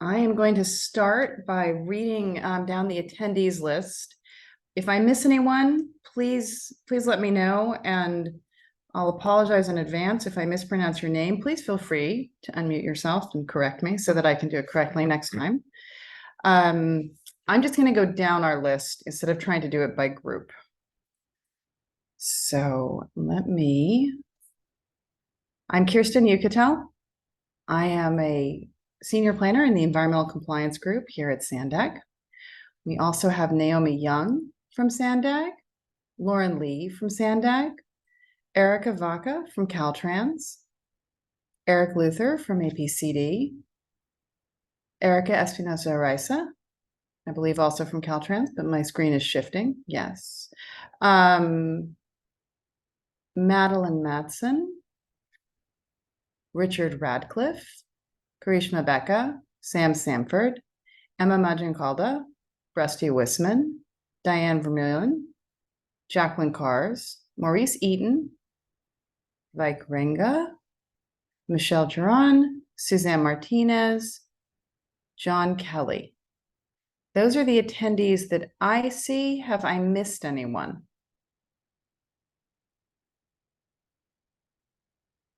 I am going to start by reading down the attendees list. If I miss anyone, please let me know, and I'll apologize in advance if I mispronounce your name. Please feel free to unmute yourself and correct me so that I can do it correctly next time. I'm just going to go down our list instead of trying to do it by group. So I'm Kirsten Yucatel. I am a senior planner in the environmental compliance group here at SANDAG. We also have Naomi Young from SANDAG, Lauren Lee from SANDAG, Erica Vaca from Caltrans, Eric Luther from APCD, Erica Espinosa Araiza, I believe also from Caltrans, but my screen is shifting. Yes. Madeline Madsen, Richard Radcliffe, Karishma Becca, Sam Samford, Emma Majankalda, Rusty Wisman, Diane Vermeulen, Jacqueline Cars, Maurice Eaton, Vike Renga, Michelle Duran, Suzanne Martinez, John Kelly. Those are the attendees that I see. Have I missed anyone?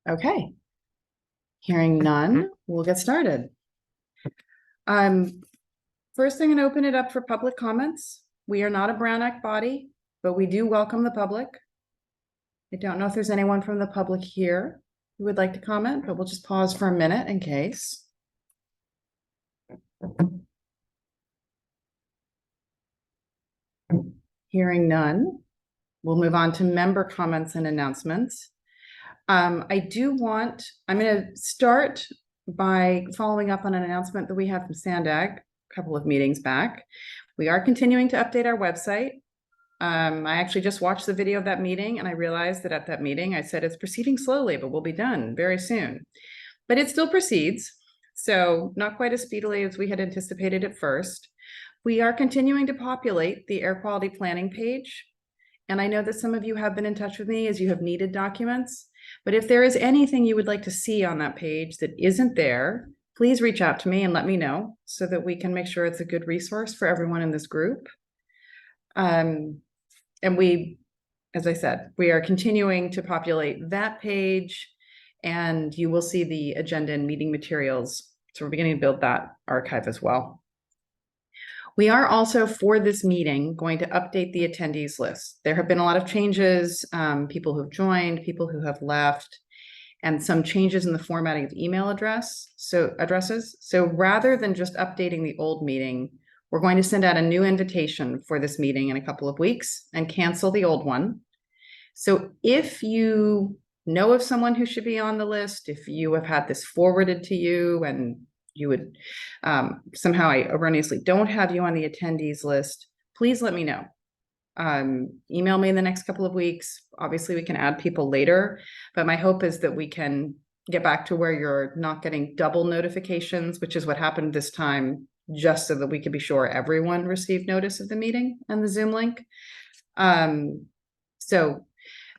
Okay. Hearing none, we'll get started. First, I'm going to open it up for public comments. We are not a Brown Act body, but we do welcome the public. I don't know if there's anyone from the public here who would like to comment, but we'll just pause for a minute in case. Hearing none, we'll move on to member comments and announcements. I'm going to start by following up on an announcement that we had from SANDAG a couple of meetings back. We are continuing to update our website. I actually just watched the video of that meeting, and I realized that at that meeting I said it's proceeding slowly, but we'll be done very soon. But it still proceeds, so not quite as speedily as we had anticipated at first. We are continuing to populate the air quality planning page, and I know that some of you have been in touch with me as you have needed documents. But if there is anything you would like to see on that page that isn't there, please reach out to me and let me know so that we can make sure it's a good resource for everyone in this group. And we, as I said, we are continuing to populate that page, and you will see the agenda and meeting materials. So we're beginning to build that archive as well. We are also, for this meeting, going to update the attendees list. There have been a lot of changes, people who've joined, people who have left, and some changes in the formatting of email addresses. So rather than just updating the old meeting, we're going to send out a new invitation for this meeting in a couple of weeks and cancel the old one. So if you know of someone who should be on the list, if you have had this forwarded to you and you would somehow I erroneously don't have you on the attendees list, please let me know. Email me in the next couple of weeks. Obviously, we can add people later, but my hope is that we can get back to where you're not getting double notifications, which is what happened this time, just so that we could be sure everyone received notice of the meeting and the Zoom link. So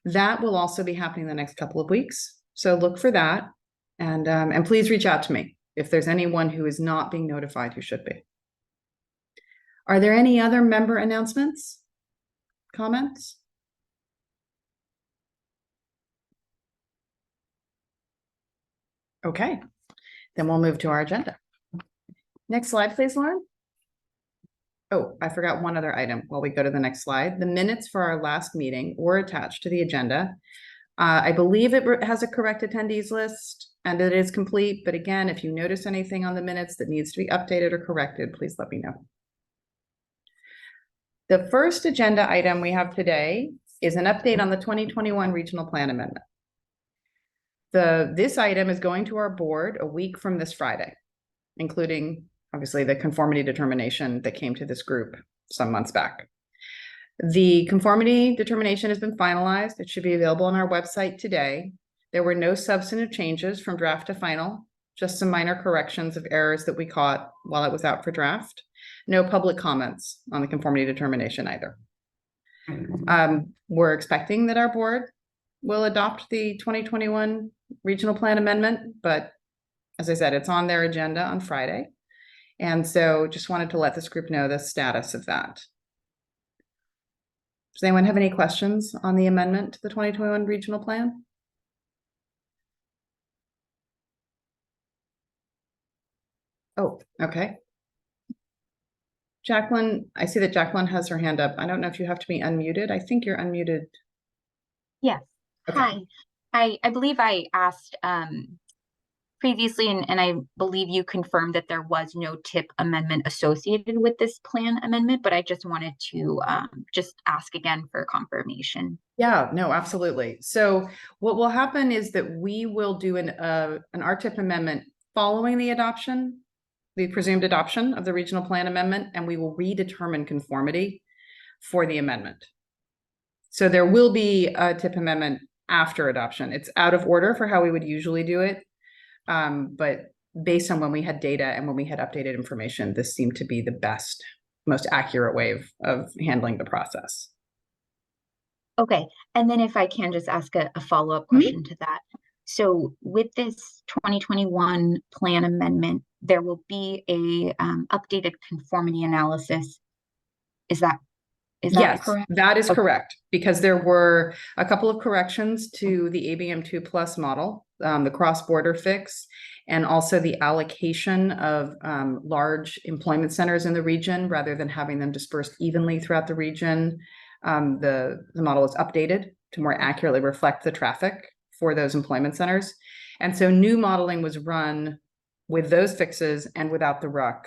that will also be happening the next couple of weeks. So look for that, and please reach out to me if there's anyone who is not being notified who should be. Are there any other member announcements, comments? Okay, then we'll move to our agenda. Next slide, please, Lauren. Oh, I forgot one other item while we go to the next slide. The minutes for our last meeting were attached to the agenda. I believe it has a correct attendees list and it is complete, but again, if you notice anything on the minutes that needs to be updated or corrected, please let me know. The first agenda item we have today is an update on the 2021 Regional Plan Amendment. This item is going to our board a week from this Friday, including obviously the conformity determination that came to this group some months back. The conformity determination has been finalized. It should be available on our website today. There were no substantive changes from draft to final, just some minor corrections of errors that we caught while it was out for draft. No public comments on the conformity determination either. We're expecting that our board will adopt the 2021 Regional Plan Amendment, but As I said, it's on their agenda on Friday. And so just wanted to let this group know the status of that. Does anyone have any questions on the amendment to the 2021 regional plan? Oh, okay. Jacqueline, I see that Jacqueline has her hand up. I don't know if you have to be unmuted. I think you're unmuted. Yes. Okay. Hi. I believe I asked previously, and I believe you confirmed that there was no TIP amendment associated with this plan amendment, but I just wanted to just ask again for confirmation. Yeah, no, absolutely. So what will happen is that we will do an RTIP amendment following the adoption, the presumed adoption of the regional plan amendment, and we will redetermine conformity for the amendment. So there will be a TIP amendment after adoption. It's out of order for how we would usually do it. But based on when we had data and when we had updated information, this seemed to be the best, most accurate way of handling the process. Okay, and then if I can just ask a follow-up question to that. So with this 2021 plan amendment, there will be a updated conformity analysis. Is that Yes, correct? That is correct, because there were a couple of corrections to the ABM2 Plus model, the cross-border fix, and also the allocation of large employment centers in the region rather than having them dispersed evenly throughout the region. The model was updated to more accurately reflect the traffic for those employment centers. And so new modeling was run with those fixes and without the RUC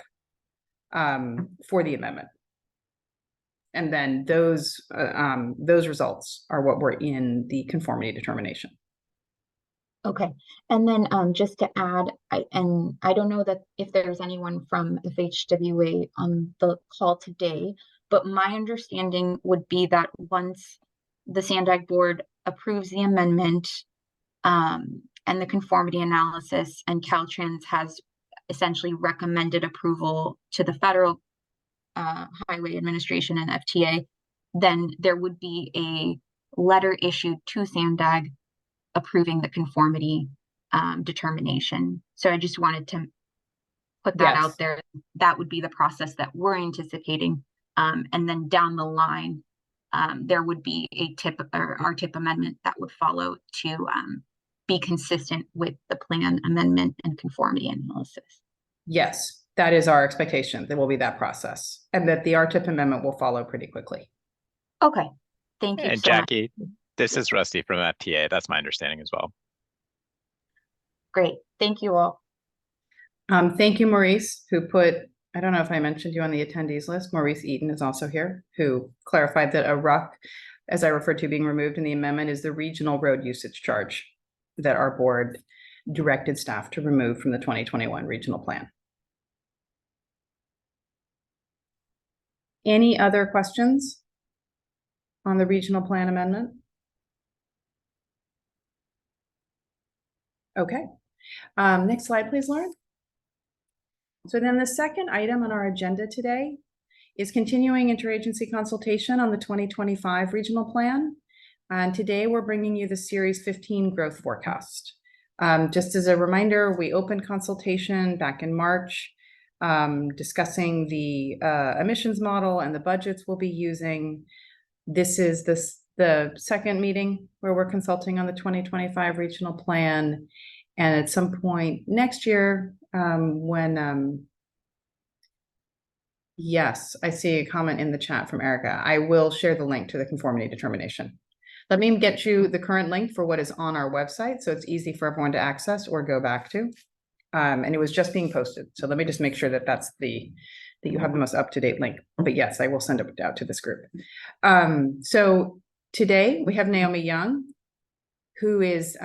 for the amendment. And then those results are what were in the conformity determination. Okay, and then just to add, I don't know that if there's anyone from FHWA on the call today, but my understanding would be that once the SANDAG board approves the amendment and the conformity analysis, and Caltrans has essentially recommended approval to the Federal Highway Administration and FTA, then there would be a letter issued to SANDAG approving the conformity determination. So I just wanted to put that out there. That would be the process that we're anticipating. And then down the line, there would be a TIP or RTIP amendment that would follow to be consistent with the plan amendment and conformity analysis. Yes, that is our expectation. There will be that process, and that the RTIP amendment will follow pretty quickly. Okay, thank you. And so Jackie, much. This is Rusty from FTA. That's my understanding as well. Great, thank you all. Thank you, Maurice, who put, I don't know if I mentioned you on the attendees list. Maurice Eaton is also here, who clarified that a RUC, as I referred to being removed in the amendment, is the regional road usage charge that our board directed staff to remove from the 2021 regional plan. Any other questions on the regional plan amendment? Okay, next slide, please, Lauren. So then the second item on our agenda today is continuing interagency consultation on the 2025 regional plan. And today we're bringing you the Series 15 growth forecast. Just as a reminder, we opened consultation back in March, discussing the emissions model and the budgets we'll be using. This is the second meeting where we're consulting on the 2025 regional plan. And at some point next year, yes, I see a comment in the chat from Erica. I will share the link to the conformity determination. Let me get you the current link for what is on our website, so it's easy for everyone to access or go back to. And it was just being posted. So let me just make sure that that you have the most up-to-date link. But yes, I will send it out to this group. So today we have Naomi Young, who is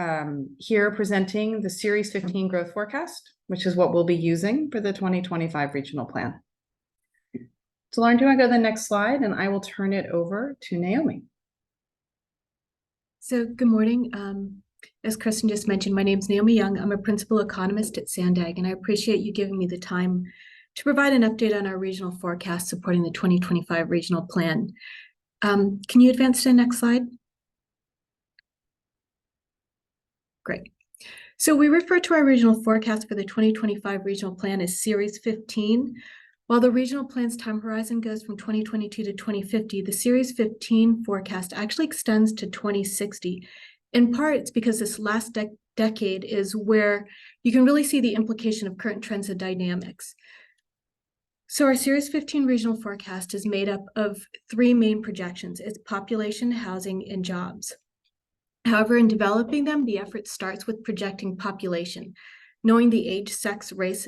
here presenting the Series 15 growth forecast, which is what we'll be using for the 2025 regional plan. So Lauren, do you want to go to the next slide, and I will turn it over to Naomi. So good morning. As Kristen just mentioned, my name is Naomi Young. I'm a principal economist at SANDAG, and I appreciate you giving me the time to provide an update on our regional forecast supporting the 2025 regional plan. Can you advance to the next slide? Great. So we refer to our regional forecast for the 2025 regional plan as Series 15. While the regional plan's time horizon goes from 2022 to 2050, the Series 15 forecast actually extends to 2060. In part, it's because this last decade is where you can really see the implication of current trends and dynamics. So our Series 15 regional forecast is made up of three main projections. It's population, housing, and jobs. However, in developing them, the effort starts with projecting population, knowing the age, sex, race,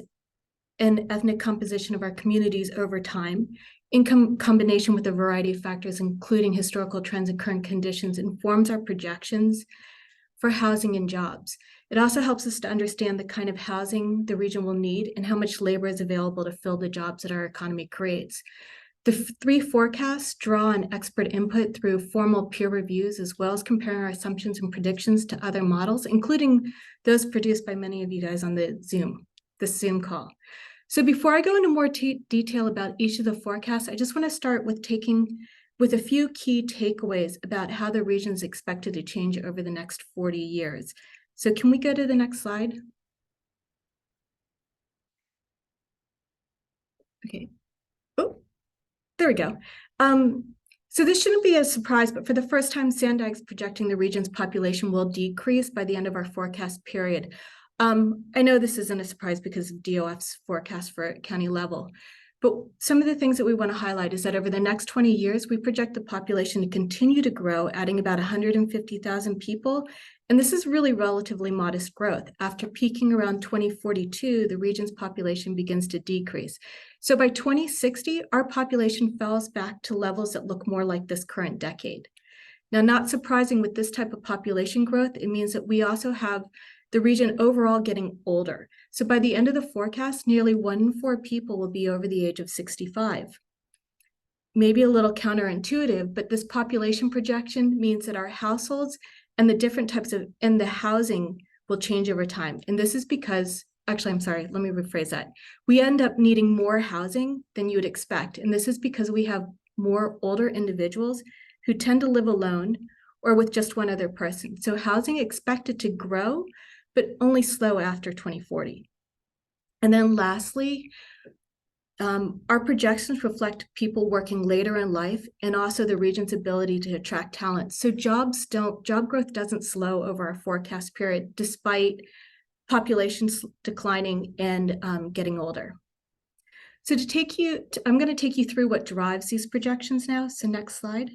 and ethnic composition of our communities over time, in combination with a variety of factors, including historical trends and current conditions, informs our projections for housing and jobs. It also helps us to understand the kind of housing the region will need and how much labor is available to fill the jobs that our economy creates. The three forecasts draw on expert input through formal peer reviews, as well as comparing our assumptions and predictions to other models, including those produced by many of you guys on the Zoom call. So before I go into more detail about each of the forecasts, I just want to start with a few key takeaways about how the region is expected to change over the next 40 years. So can we go to the next slide? Okay. Oh, there we go. So this shouldn't be a surprise, but for the first time, SANDAG is projecting the region's population will decrease by the end of our forecast period. I know this isn't a surprise because of DOF's forecast for county level, but some of the things that we want to highlight is that over the next 20 years, we project the population to continue to grow, adding about 150,000 people. And this is really relatively modest growth. After peaking around 2042, the region's population begins to decrease. So by 2060, our population falls back to levels that look more like this current decade. Now, not surprising with this type of population growth, it means that we also have the region overall getting older. So by the end of the forecast, nearly 1 in 4 people will be over the age of 65. Maybe a little counterintuitive, but this population projection means that our households and the different types of, and the housing will change over time. And this is because, actually, I'm sorry, let me rephrase that. We end up needing more housing than you would expect. And this is because we have more older individuals who tend to live alone or with just one other person. So housing expected to grow, but only slow after 2040. And then lastly, our projections reflect people working later in life and also the region's ability to attract talent. So job growth doesn't slow over our forecast period, despite populations declining and getting older. So I'm going to take you through what drives these projections now. So next slide.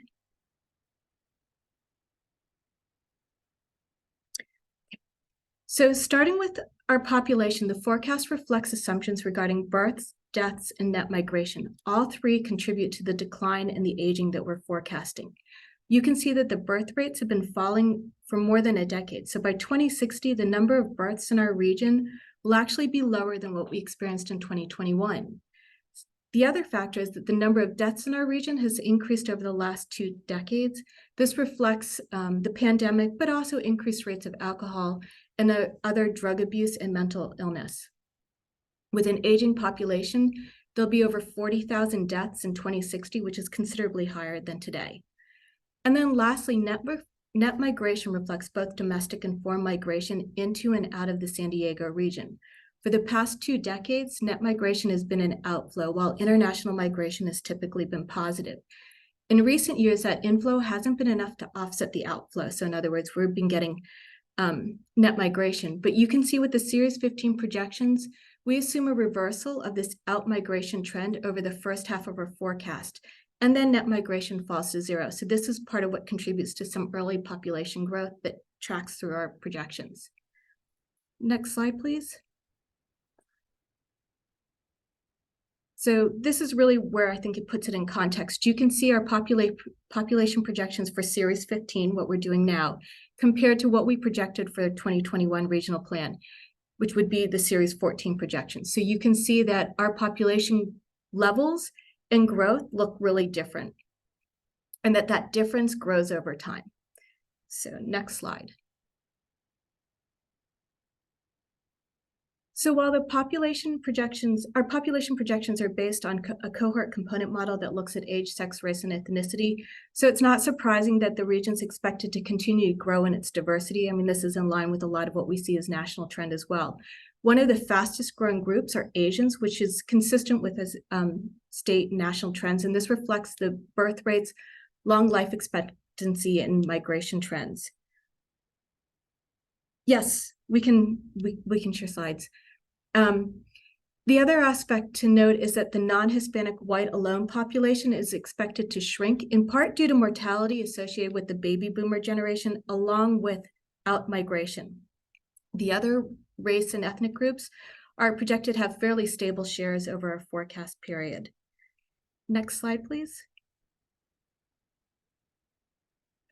So starting with our population, the forecast reflects assumptions regarding births, deaths, and net migration. All three contribute to the decline and the aging that we're forecasting. You can see that the birth rates have been falling for more than a decade. So by 2060, the number of births in our region will actually be lower than what we experienced in 2021. The other factor is that the number of deaths in our region has increased over the last 2 decades. This reflects the pandemic, but also increased rates of alcohol and other drug abuse and mental illness. With an aging population, there'll be over 40,000 deaths in 2060, which is considerably higher than today. And then lastly, net migration reflects both domestic and foreign migration into and out of the San Diego region. For the past 2 decades, net migration has been an outflow, while international migration has typically been positive. In recent years, that inflow hasn't been enough to offset the outflow. So in other words, we've been getting net migration. But you can see with the Series 15 projections, we assume a reversal of this out-migration trend over the first half of our forecast, and then net migration falls to 0. So this is part of what contributes to some early population growth that tracks through our projections. Next slide, please. So this is really where I think it puts it in context. You can see our population projections for Series 15, what we're doing now, compared to what we projected for the 2021 regional plan, which would be the Series 14 projections. So you can see that our population levels and growth look really different, and that difference grows over time. So next slide. So while the population projections, our population projections are based on a cohort component model that looks at age, sex, race, and ethnicity. So it's not surprising that the region's expected to continue to grow in its diversity. I mean, this is in line with a lot of what we see as national trend as well. One of the fastest growing groups are Asians, which is consistent with state and national trends. And this reflects the birth rates, long life expectancy, and migration trends. Yes, we can share slides. The other aspect to note is that the non-Hispanic white alone population is expected to shrink, in part due to mortality associated with the baby boomer generation, along with outmigration. The other race and ethnic groups are projected to have fairly stable shares over a forecast period. Next slide, please.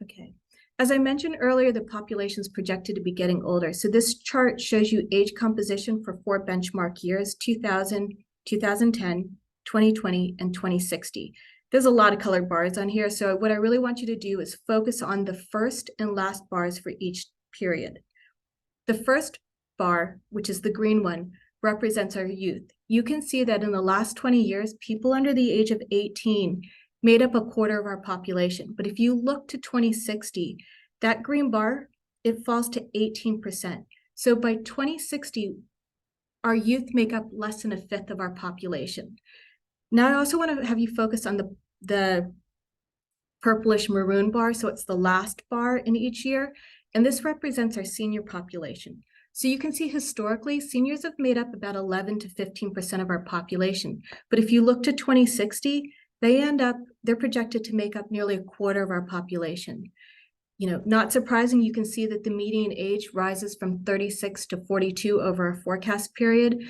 Okay. As I mentioned earlier, the population is projected to be getting older. So this chart shows you age composition for 4 benchmark years, 2000, 2010, 2020, and 2060. There's a lot of colored bars on here. So what I really want you to do is focus on the first and last bars for each period. The first bar, which is the green one, represents our youth. You can see that in the last 20 years, people under the age of 18 made up a quarter of our population. But if you look to 2060, that green bar, it falls to 18%. So by 2060, our youth make up less than a fifth of our population. Now I also want to have you focus on the purplish maroon bar. So it's the last bar in each year. And this represents our senior population. So you can see historically, seniors have made up about 11 to 15% of our population. But if you look to 2060, they're projected to make up nearly a quarter of our population. You know, not surprising, you can see that the median age rises from 36 to 42 over a forecast period.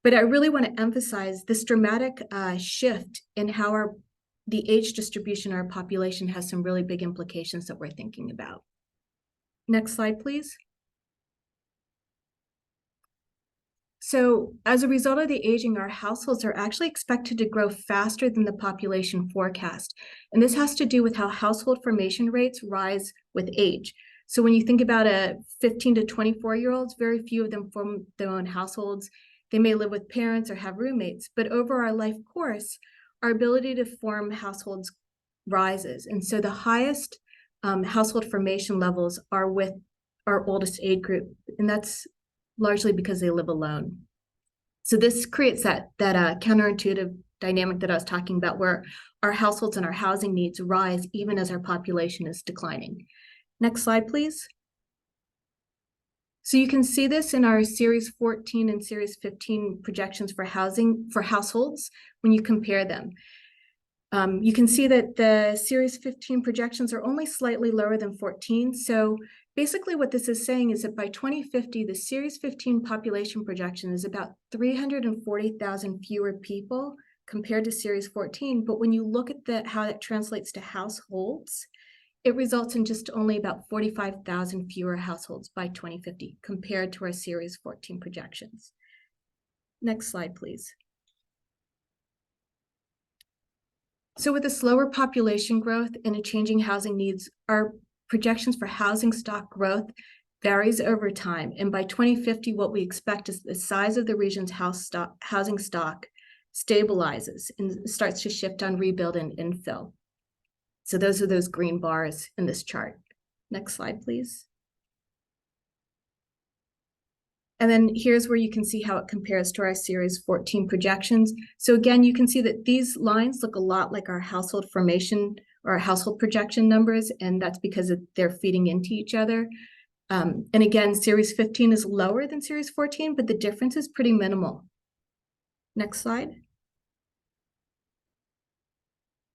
But I really want to emphasize this dramatic shift in how the age distribution in our population has some really big implications that we're thinking about. Next slide, please. So as a result of the aging, our households are actually expected to grow faster than the population forecast. And this has to do with how household formation rates rise with age. So when you think about a 15 to 24-year-olds, very few of them form their own households. They may live with parents or have roommates, but over our life course, our ability to form households rises. And so the highest household formation levels are with our oldest age group, and that's largely because they live alone. So this creates that counterintuitive dynamic that I was talking about, where our households and our housing needs rise even as our population is declining. Next slide, please. So you can see this in our Series 14 and Series 15 projections for households when you compare them. You can see that the Series 15 projections are only slightly lower than 14. So basically what this is saying is that by 2050, the Series 15 population projection is about 340,000 fewer people compared to Series 14. But when you look at how that translates to households, it results in just only about 45,000 fewer households by 2050 compared to our Series 14 projections. Next slide, please. So with a slower population growth and a changing housing needs, our projections for housing stock growth varies over time. And by 2050, what we expect is the size of the region's housing stock stabilizes and starts to shift on rebuild and infill. So those are those green bars in this chart. Next slide, please. And then here's where you can see how it compares to our Series 14 projections. So again, you can see that these lines look a lot like our household formation or our household projection numbers, and that's because they're feeding into each other. And again, Series 15 is lower than Series 14, but the difference is pretty minimal. Next slide.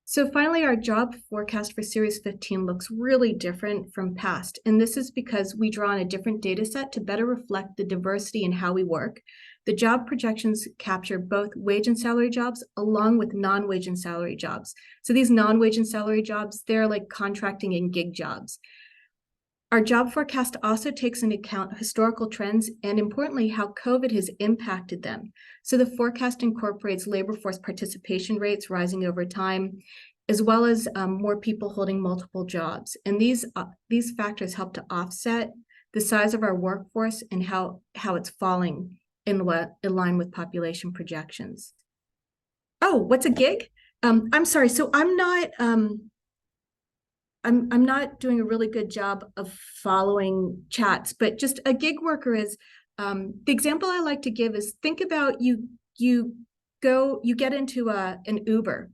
So finally, our job forecast for Series 15 looks really different from past. And this is because we draw on a different data set to better reflect the diversity in how we work. The job projections capture both wage and salary jobs along with non-wage and salary jobs. So these non-wage and salary jobs, they're like contracting and gig jobs. Our job forecast also takes into account historical trends and, importantly, how COVID has impacted them. So the forecast incorporates labor force participation rates rising over time, as well as more people holding multiple jobs. And these factors help to offset the size of our workforce and how it's falling in line with population projections. Oh, what's a gig? I'm sorry. So I'm not doing a really good job of following chats, but just a gig worker is, the example I like to give is, think about you get into an Uber.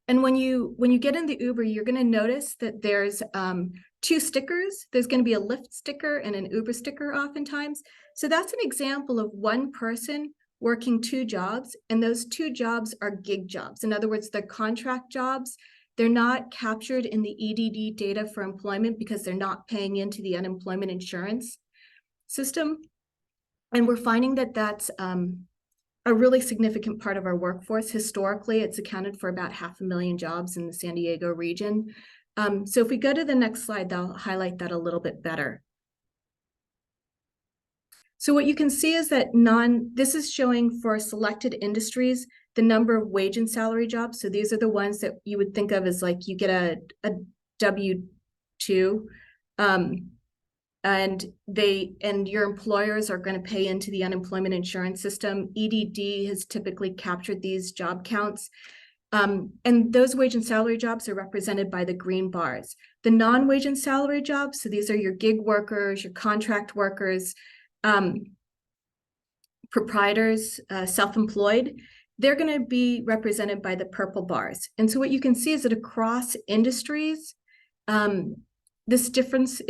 And when you get in the Uber, you're going to notice that there's two stickers. There's going to be a Lyft sticker and an Uber sticker oftentimes. So that's an example of one person working two jobs, and those two jobs are gig jobs. In other words, they're contract jobs. They're not captured in the EDD data for employment because they're not paying into the unemployment insurance system. And we're finding that that's a really significant part of our workforce. Historically, it's accounted for about 500,000 jobs in the San Diego region. So if we go to the next slide, that'll highlight that a little bit better. So what you can see is that this is showing for selected industries the number of wage and salary jobs. So these are the ones that you would think of as like you get a W-2, and your employers are going to pay into the unemployment insurance system. EDD has typically captured these job counts. And those wage and salary jobs are represented by the green bars. The non-wage and salary jobs, so these are your gig workers, your contract workers, proprietors, self-employed, they're going to be represented by the purple bars. And so what you can see is that across industries, this difference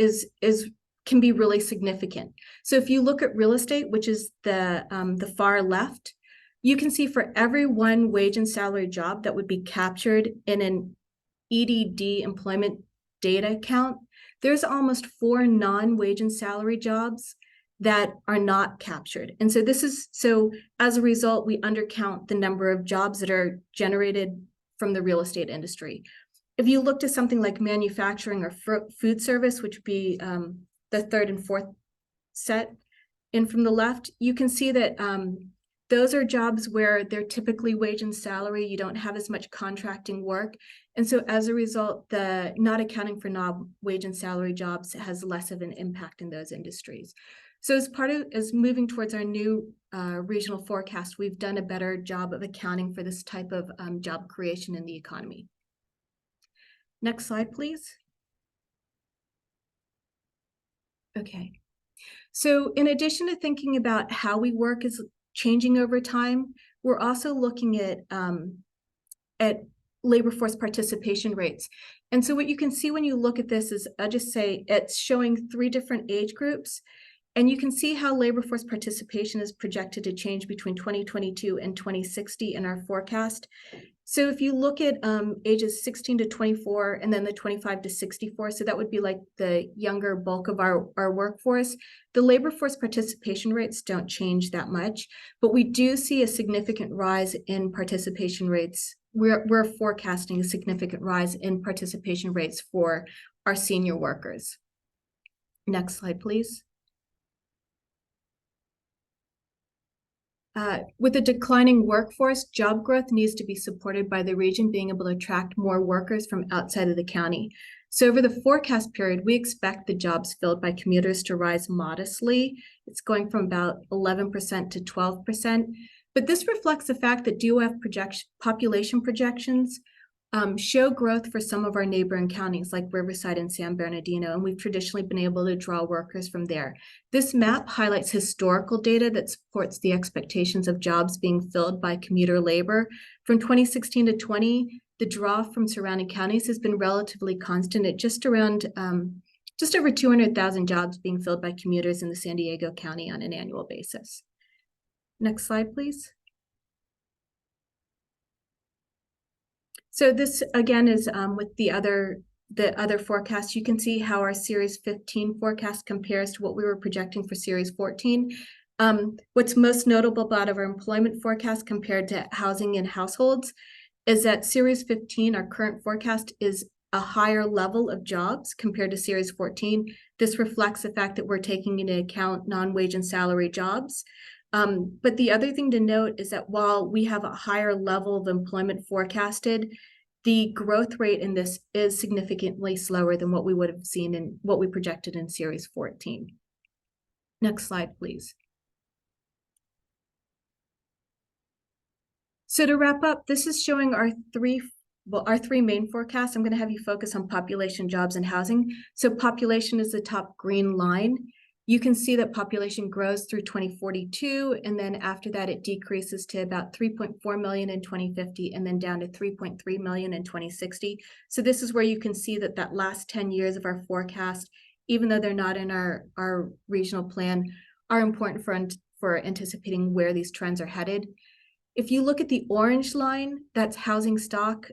can be really significant. So if you look at real estate, which is the far left, you can see for every one wage and salary job that would be captured in an EDD employment data count, there's almost 4 non-wage and salary jobs that are not captured. And so as a result, we undercount the number of jobs that are generated from the real estate industry. If you look to something like manufacturing or food service, which would be the third and fourth set in from the left, you can see that those are jobs where they're typically wage and salary. You don't have as much contracting work. And so as a result, the not accounting for non-wage and salary jobs has less of an impact in those industries. So as moving towards our new regional forecast, we've done a better job of accounting for this type of job creation in the economy. Next slide, please. Okay. So in addition to thinking about how we work is changing over time, we're also looking at labor force participation rates. And so what you can see when you look at this is, I'll just say it's showing 3 different age groups. And you can see how labor force participation is projected to change between 2022 and 2060 in our forecast. So if you look at ages 16 to 24 and then the 25 to 64, so that would be like the younger bulk of our workforce, the labor force participation rates don't change that much, but we do see a significant rise in participation rates. We're forecasting a significant rise in participation rates for our senior workers. Next slide, please. With a declining workforce, job growth needs to be supported by the region being able to attract more workers from outside of the county. So over the forecast period, we expect the jobs filled by commuters to rise modestly. It's going from about 11% to 12%. But this reflects the fact that DOF population projections show growth for some of our neighboring counties like Riverside and San Bernardino, and we've traditionally been able to draw workers from there. This map highlights historical data that supports the expectations of jobs being filled by commuter labor. From 2016 to 20, the draw from surrounding counties has been relatively constant at just around just over 200,000 jobs being filled by commuters in the San Diego County on an annual basis. Next slide, please. So this again is with the other forecasts. You can see how our Series 15 forecast compares to what we were projecting for Series 14. What's most notable about our employment forecast compared to housing and households is that Series 15, our current forecast, is a higher level of jobs compared to Series 14. This reflects the fact that we're taking into account non-wage and salary jobs. But the other thing to note is that while we have a higher level of employment forecasted, the growth rate in this is significantly slower than what we would have seen in what we projected in Series 14. Next slide, please. So to wrap up, this is showing our three main forecasts. I'm going to have you focus on population, jobs, and housing. So population is the top green line. You can see that population grows through 2042, and then after that, it decreases to about 3.4 million in 2050, and then down to 3.3 million in 2060. So this is where you can see that last 10 years of our forecast, even though they're not in our regional plan, are important for anticipating where these trends are headed. If you look at the orange line, that's housing stock.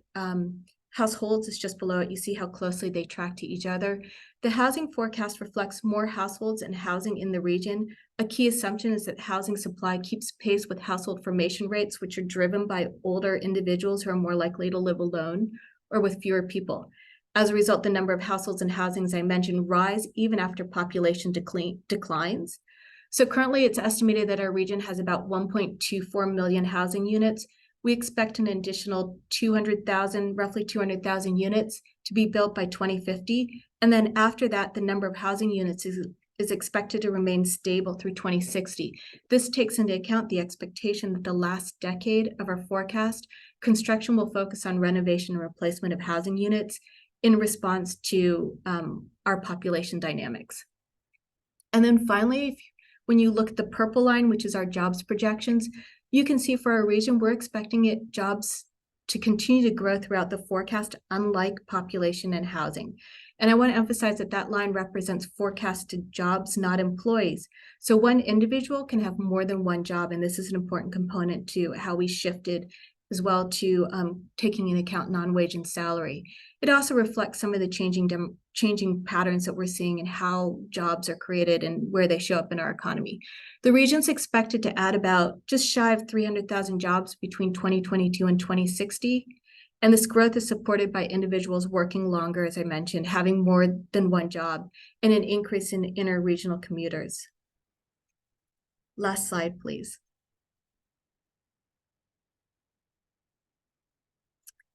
Households is just below it. You see how closely they track to each other. The housing forecast reflects more households and housing in the region. A key assumption is that housing supply keeps pace with household formation rates, which are driven by older individuals who are more likely to live alone or with fewer people. As a result, the number of households and housings I mentioned rise even after population declines. So currently it's estimated that our region has about 1.24 million housing units. We expect an additional roughly 200,000 units to be built by 2050. And then after that, the number of housing units is expected to remain stable through 2060. This takes into account the expectation that the last decade of our forecast, construction will focus on renovation and replacement of housing units in response to our population dynamics. And then finally, when you look at the purple line, which is our jobs projections, you can see for our region, we're expecting jobs to continue to grow throughout the forecast, unlike population and housing. And I want to emphasize that line represents forecasted jobs, not employees. So one individual can have more than one job, and this is an important component to how we shifted as well to taking into account non-wage and salary. It also reflects some of the changing patterns that we're seeing in how jobs are created and where they show up in our economy. The region's expected to add about just shy of 300,000 jobs between 2022 and 2060. And this growth is supported by individuals working longer, as I mentioned, having more than one job, and an increase in interregional commuters. Last slide, please.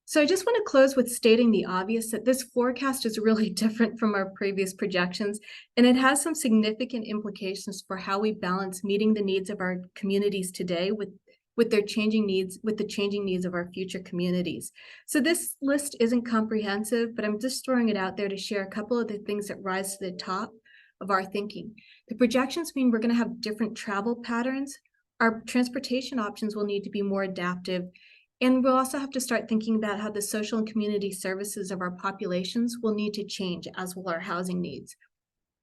So I just want to close with stating the obvious that this forecast is really different from our previous projections, and it has some significant implications for how we balance meeting the needs of our communities today with their changing needs, with the changing needs of our future communities. So this list isn't comprehensive, but I'm just throwing it out there to share a couple of the things that rise to the top of our thinking. The projections mean we're going to have different travel patterns. Our transportation options will need to be more adaptive. And we'll also have to start thinking about how the social and community services of our populations will need to change, as will our housing needs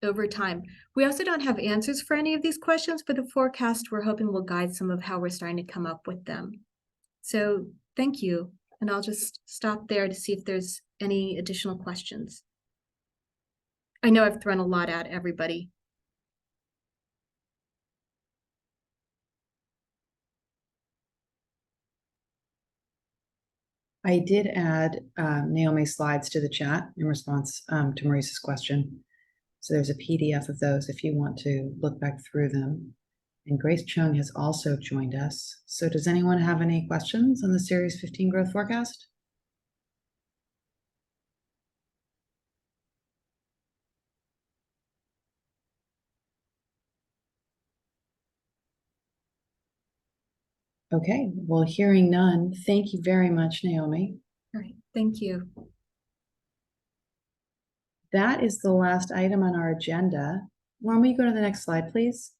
over time. We also don't have answers for any of these questions, but the forecast we're hoping will guide some of how we're starting to come up with them. So thank you. And I'll just stop there to see if there's any additional questions. I know I've thrown a lot at everybody. I did add Naomi's slides to the chat in response to Maurice's question. So there's a PDF of those if you want to look back through them. And Grace Chung has also joined us. So does anyone have any questions on the Series 15 growth forecast? Okay, well, hearing none, thank you very much, Naomi. All right, thank you. That is the last item on our agenda. Why don't we go to the next slide, please?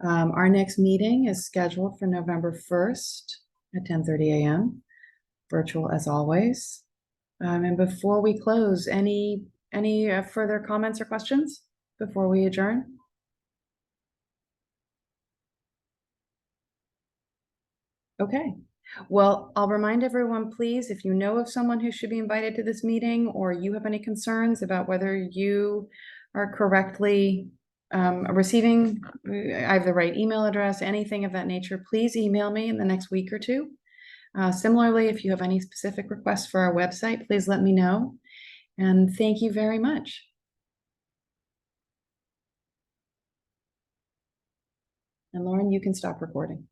Our next meeting is scheduled for November 1st at 10:30 a.m., virtual as always. And before we close, any further comments or questions before we adjourn? Okay. Well, I'll remind everyone, please, if you know of someone who should be invited to this meeting, or you have any concerns about whether you are correctly receiving, I have the right email address, anything of that nature, please email me in the next week or two. Similarly, if you have any specific requests for our website, please let me know. And thank you very much. And Lauren, you can stop recording.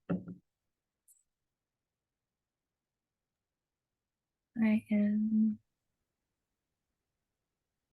I am